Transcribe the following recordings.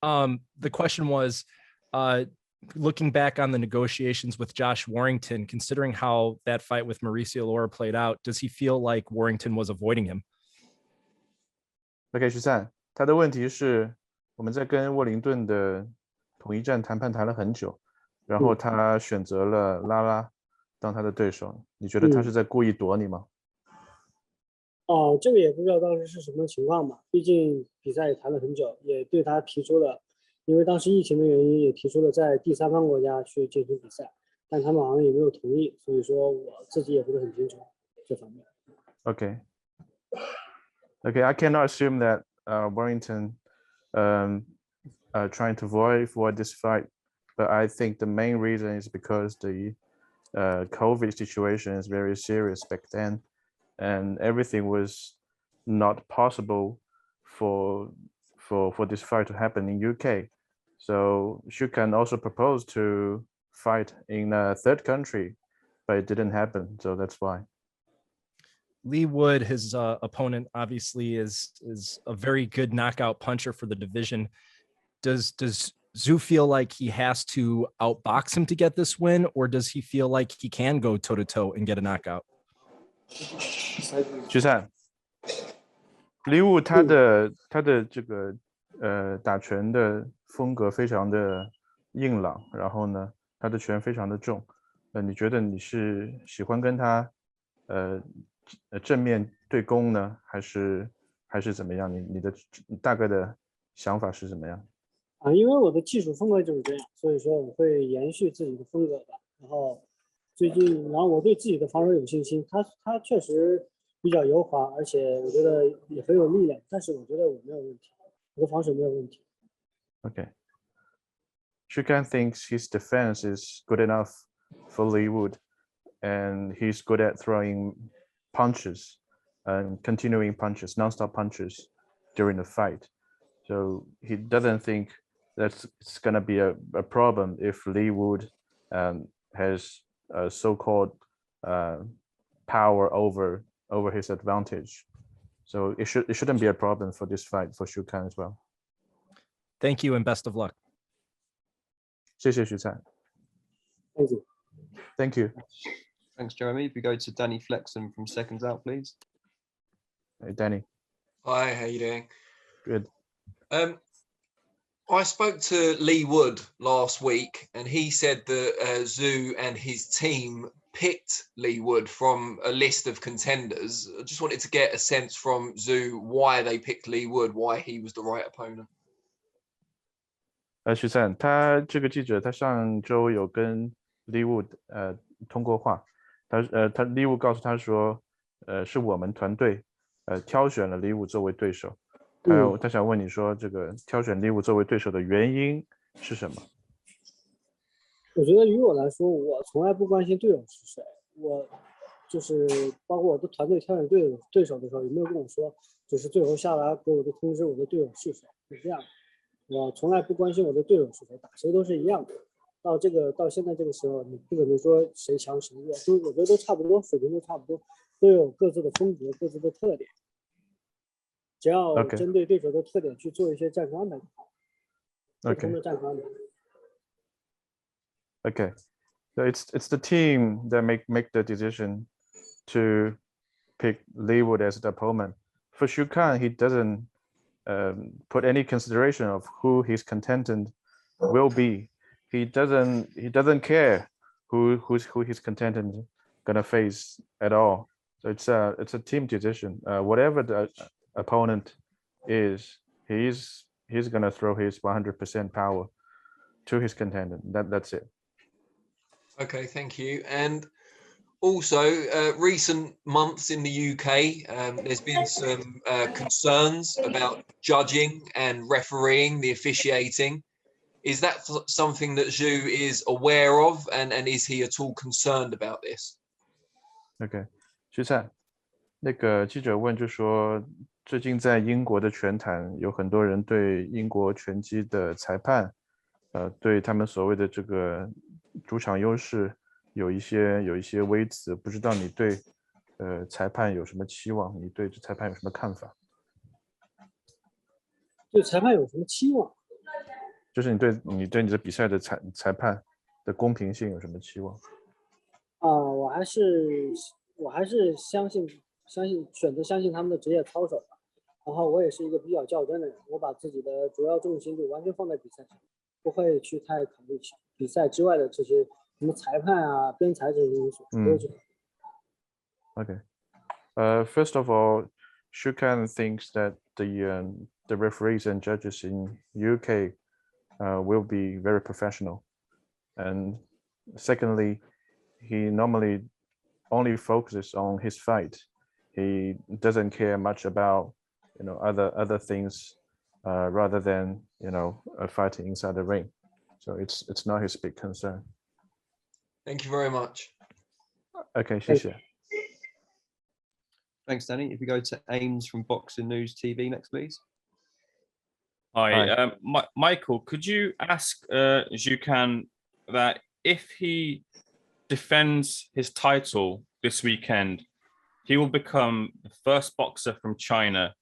The question was, looking back on the negotiations with Josh Warrington, considering how that fight with Mauricio Lara played out, does he feel like Warrington was avoiding him? OK，13，他的问题是我们在跟沃灵顿的统一战谈判谈了很久，然后他选择了拉拉当他的对手，你觉得他是在故意躲你吗？这个也不知道当时是什么情况吧，毕竟比赛也谈了很久，也对他提出了，因为当时疫情的原因，也提出了在第三方国家去进行比赛，但他们好像也没有同意，所以说我自己也不是很清楚这方面。Okay, I cannot assume that Warrington trying to avoid this fight, but I think the main reason is because the COVID situation is very serious back then, and everything was not possible for this fight to happen in UK. So Shukan also proposed to fight in a third country, but it didn't happen. So that's why. Leigh Wood, his opponent, obviously is a very good knockout puncher for the division. Does Zhu feel like he has to outbox him to get this win, or does he feel like he can go toe to toe and get a knockout? 13，Leigh Wood 他的这个打拳的风格非常的硬朗，然后呢，他的拳非常的重。你觉得你是喜欢跟他正面对攻呢，还是怎么样？你的大概的想法是怎么样？因为我的技术风格就是这样，所以说我会延续自己的风格吧。然后我对自己的防守有信心，他确实比较油滑，而且我觉得也很有力量，但是我觉得我没有问题，我的防守没有问题。Okay. Shukan thinks his defense is good enough for Leigh Wood, and he's good at throwing punches and continuing punches, non-stop punches during the fight. So he doesn't think that's going to be a problem if Leigh Wood has a so-called power over his advantage. So it shouldn't be a problem for this fight for Shukan as well. Thank you and best of luck. 谢谢徐灿。Thank you. Thank you. Thanks, Jeremy. If we go to Danny Flexen from SecondsOut, please. Hey, Danny. Hi, how you doing? Good. I spoke to Leigh Wood last week, and he said that Zhu and his team picked Leigh Wood from a list of contenders. I just wanted to get a sense from Zhu why they picked Leigh Wood, why he was the right opponent. 徐灿，他这个记者他上周有跟 Leigh Wood 通过话，他Leigh Wood 告诉他说，是我们团队挑选了Leigh Wood 作为对手。他想问你说，这个挑选Leigh Wood 作为对手的原因是什么？我觉得于我来说，我从来不关心队友是谁，我就是包括我的团队挑选对手的时候，也没有跟我说，就是最后下来给我的通知我的队友是谁，是这样的。我从来不关心我的队友是谁，打谁都是一样的。到现在这个时候，你不可能说谁强谁弱，我觉得都差不多，水平都差不多，都有各自的风格、各自的特点。只要针对对手的特点去做一些战术安排就好。不同的战术安排。Okay, so it's the team that make the decision to pick Leigh Wood as the opponent. For Shukan, he doesn't put any consideration of who his contender will be. He doesn't care who his contender gonna face at all. So it's a team decision. Whatever the opponent is, he's gonna throw his 100% power to his contender. That's it. Okay, thank you. And also, recent months in the UK, there's been some concerns about judging and refereeing, the officiating. Is that something that Zhu is aware of, and is he at all concerned about this? Okay, 徐灿，那个记者问就说，最近在英国的拳坛有很多人对英国拳击的裁判，对他们所谓的这个主场优势有一些微词，不知道你对裁判有什么期望？你对裁判有什么看法？对裁判有什么期望？就是你对你的比赛的裁判的公平性有什么期望？我还是相信选择相信他们的职业操守吧。然后我也是一个比较较真的人，我把自己的主要重心就完全放在比赛上，不会去太考虑比赛之外的这些什么裁判啊、边裁这些因素，不会去考虑。Okay. First of all, Shukan thinks that the referees and judges in UK will be very professional, and secondly, he normally only focuses on his fight. He doesn't care much about other things rather than fighting inside the ring. So it's not his big concern. Thank you very much. Okay, 谢谢。 Thanks, Danny. If we go to Ames from Boxing News TV next, please. Hi, Hi. Michael. Could you ask Zhukan that if he defends his title this weekend, he will become the first boxer from China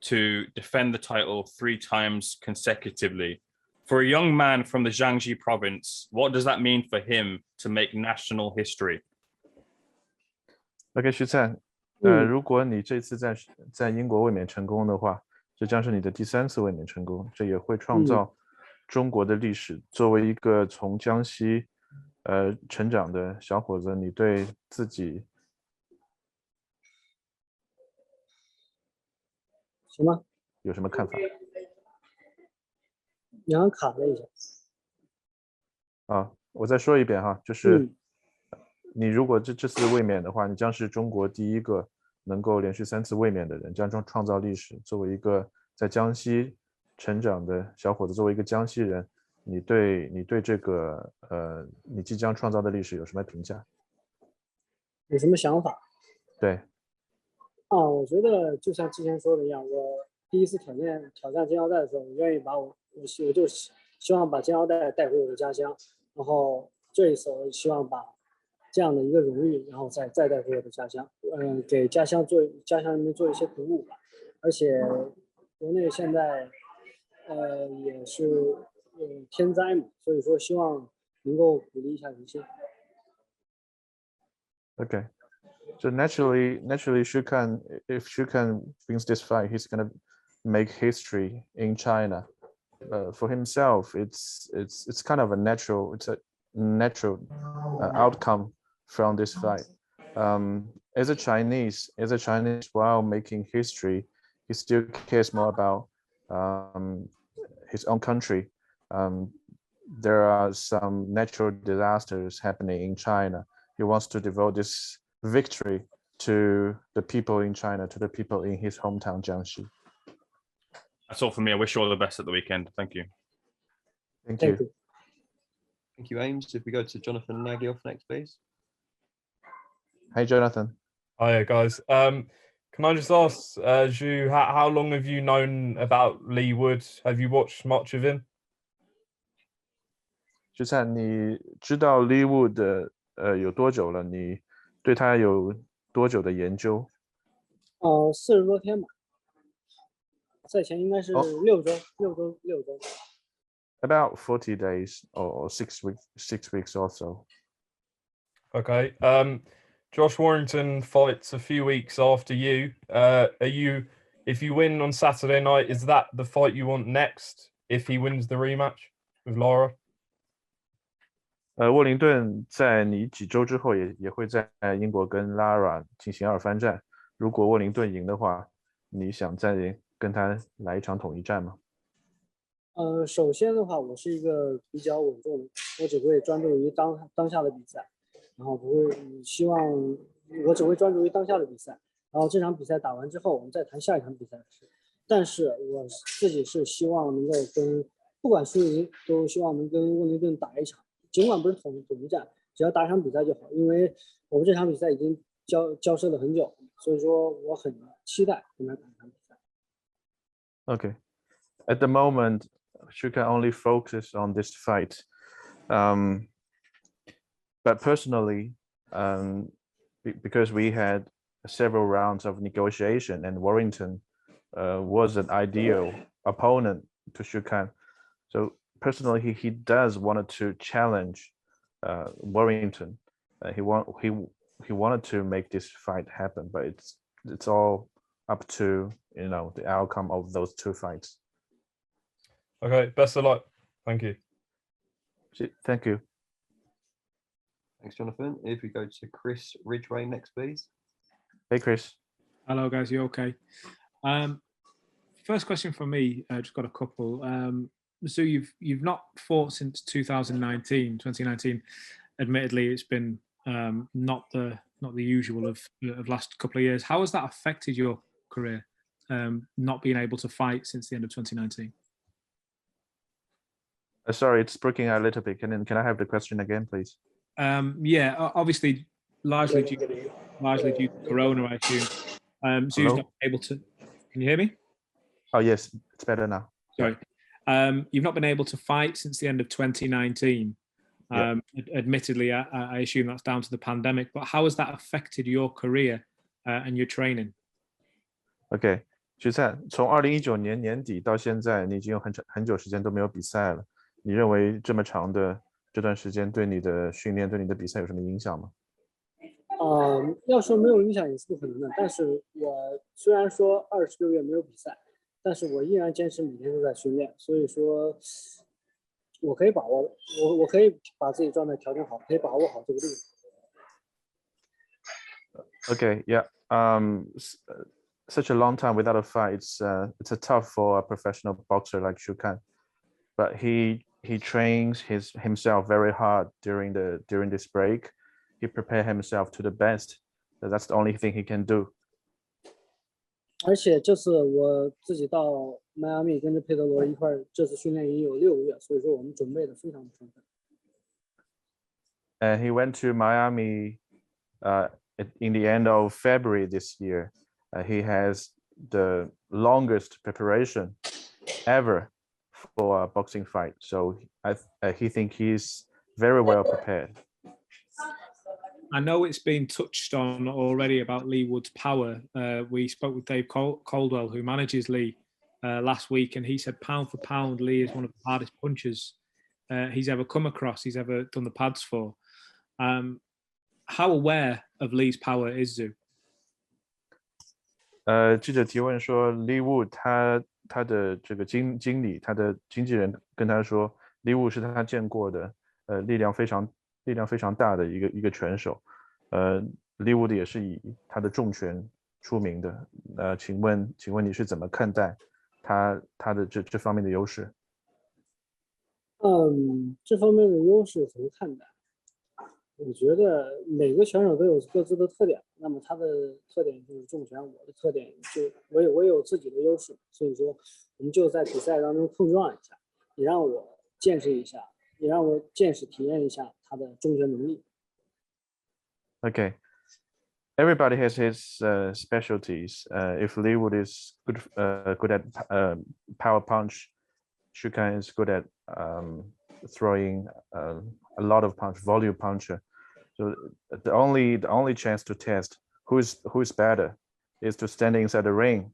to defend the title 3 times consecutively. For a young man from the Jiangxi province, what does that mean for him to make national history? OK，徐灿，如果你这次在英国卫冕成功的话，这将是你的第3次卫冕成功，这也会创造中国的历史。作为一个从江西成长的小伙子，你对自己行吗？有什么看法？你好像卡了一下。我再说一遍哈，就是你如果这次卫冕的话，你将是中国第一个能够连续3次卫冕的人，将创造历史。作为一个在江西成长的小伙子，作为一个江西人，你对这个你即将创造的历史有什么评价？有什么想法？对。我觉得就像之前说的一样，我第一次挑战金腰带的时候，我愿意把我就希望把金腰带带回我的家乡，然后这一次我希望把这样的一个荣誉，然后再带回我的家乡，给家乡人民做一些鼓舞吧。而且国内现在也是天灾嘛，所以说希望能够鼓励一下人心。Okay. So naturally, if Shukan wins this fight, he's gonna make history in China. For himself, it's kind of a natural outcome from this fight. As a Chinese, while making history, he still cares more about his own country. There are some natural disasters happening in China. He wants to devote this victory to the people in China, to the people in his hometown, Jiangxi. That's all for me. I wish you all the best at the weekend. Thank you. Thank you. Thank you, Ames. If we go to Jonathan Nagyoff next, please. Hey, Jonathan. Hiya, guys. Can I just ask, Zhu, how long have you known about Leigh Wood? Have you watched much of him? 就灿，你知道 Leigh Wood 有多久了？你对他有多久的研究？40多天吧，赛前应该是6周。About 40 days or 6 weeks or so. Okay. Josh Warrington fights a few weeks after you. If you win on Saturday night, is that the fight you want next? If he wins the rematch with Lara? 沃林顿在你几周之后也会在英国跟 Lara 进行2番战。如果沃林顿赢的话，你想再跟他来一场统一战吗？首先的话，我是一个比较稳重的，我只会专注于当下的比赛，然后我只会专注于当下的比赛，然后这场比赛打完之后，我们再谈下一场比赛的事。但是我自己是希望能够不管输赢，都希望能跟沃林顿打一场，尽管不是统一战，只要打一场比赛就好，因为我们这场比赛已经交涉了很久，所以说我很期待跟他打一场比赛。Okay. At the moment, Shukan only focus on this fight. But personally, because we had several rounds of negotiation and Warrington was an ideal opponent to Shukan. So personally, he does wanted to challenge Warrington. He wanted to make this fight happen, but it's all up to the outcome of those two fights. Okay, best of luck. Thank you. Thank you. Thanks, Jonathan. If we go to Chris Ridgway next, please. Hey, Chris. Hello, guys. You okay? First question from me. Just got a couple. So you've not fought since 2019. Admittedly, it's been not the usual of last couple of years. How has that affected your career? Not being able to fight since the end of 2019. Sorry, it's breaking out a little bit. Can I have the question again, please? Yeah, obviously, largely due to Corona, I assume. So you've not been able to. Can you hear me? Oh yes, it's better now. Sorry. You've not been able to fight since the end of 2019. Yeah. Admittedly, I assume that's down to the pandemic. But how has that affected your career and your training? OK，徐灿，从2019年年底到现在，你已经有很久时间都没有比赛了。你认为这么长的这段时间对你的训练、对你的比赛有什么影响吗？要说没有影响也是不可能的。但是我虽然说26月没有比赛，但是我依然坚持每天都在训练。所以说，我可以把握，我可以把自己状态调整好，可以把握好这个路。OK, yeah. Such a long time without a fight, it's a tough for a professional boxer like Shu Kan. But he trains himself very hard during this break. He prepared himself to the best. That's the only thing he can do. 而且这次我自己到迈阿密跟着佩德罗一块儿，这次训练营有6个月，所以说我们准备的非常充分。And he went to Miami in the end of February this year. He has the longest preparation ever for a boxing fight. So he think he's very well prepared. I know it's been touched on already about Leigh Wood's power. We spoke with Dave Caldwell, who manages Leigh, last week, and he said pound for pound, Leigh is one of the hardest punchers he's ever come across, he's ever done the pads for. How aware of Leigh's power is Zhu? 记者提问说 ，Leigh Wood 他的这个经理，他的经纪人跟他说 ，Leigh Wood 是他见过的力量非常大的一个拳手。Leigh Wood 也是以他的重拳出名的。请问你是怎么看待他的这方面的优势？这方面的优势怎么看待？我觉得每个选手都有各自的特点，那么他的特点就是重拳，我的特点就我也有自己的优势，所以说我们就在比赛当中碰撞一下，也让我见识一下，也让我见识体验一下他的重拳能力。Okay, everybody has his specialties. If Leigh Wood is good at power punch, Shu Kan is good at throwing a lot of punch, volume puncher. So the only chance to test who's better is to stand inside the ring